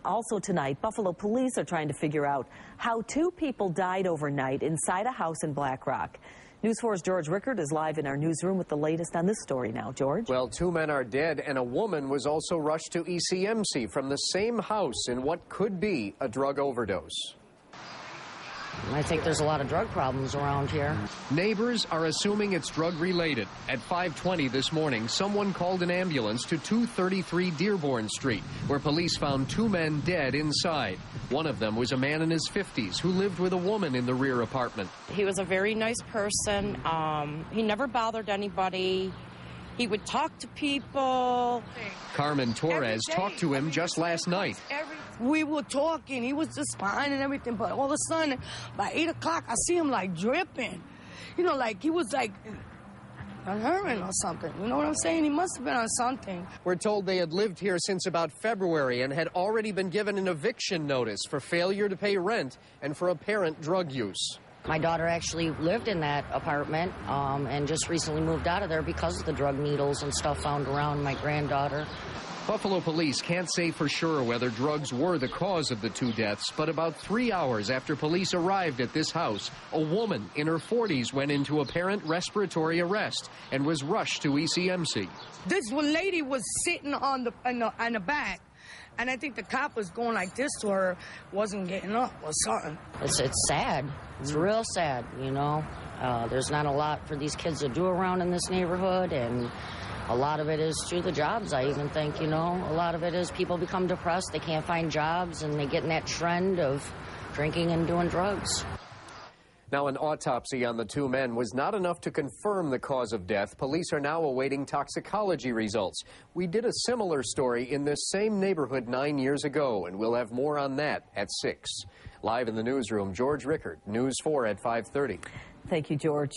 Also tonight, Buffalo police are trying to figure out how two people died overnight inside a house in Black Rock. News 4's George Rickard is live in our newsroom with the latest on this story now. George? Well, two men are dead and a woman was also rushed to ECMC from the same house in what could be a drug overdose. I think there's a lot of drug problems around here. Neighbors are assuming it's drug-related. At 5:20 this morning, someone called an ambulance to 233 Dearborn Street, where police found two men dead inside. One of them was a man in his 50s who lived with a woman in the rear apartment. He was a very nice person. He never bothered anybody. He would talk to people. Carmen Torres talked to him just last night. We were talking. He was just fine and everything, but all of a sudden, by 8 o'clock, I see him like dripping. You know, like he was like on heroin or something. You know what I'm saying? He must have been on something. We're told they had lived here since about February and had already been given an eviction notice for failure to pay rent and for apparent drug use. My daughter actually lived in that apartment and just recently moved out of there because of the drug needles and stuff found around my granddaughter. Buffalo police can't say for sure whether drugs were the cause of the two deaths, but about 3 hours after police arrived at this house, a woman in her 40s went into apparent respiratory arrest and was rushed to ECMC. This one lady was sitting on the back, and I think the cop was going like this to her, wasn't getting up or something. It's sad. It's real sad, you know. There's not a lot for these kids to do around in this neighborhood, and a lot of it is through the jobs, I even think, you know. A lot of it is people become depressed, they can't find jobs, and they get in that trend of drinking and doing drugs. Now, an autopsy on the two men was not enough to confirm the cause of death. Police are now awaiting toxicology results. We did a similar story in this same neighborhood 9 years ago, and we'll have more on that at 6. Live in the newsroom, George Rickard, News 4 at 5:30. Thank you, George.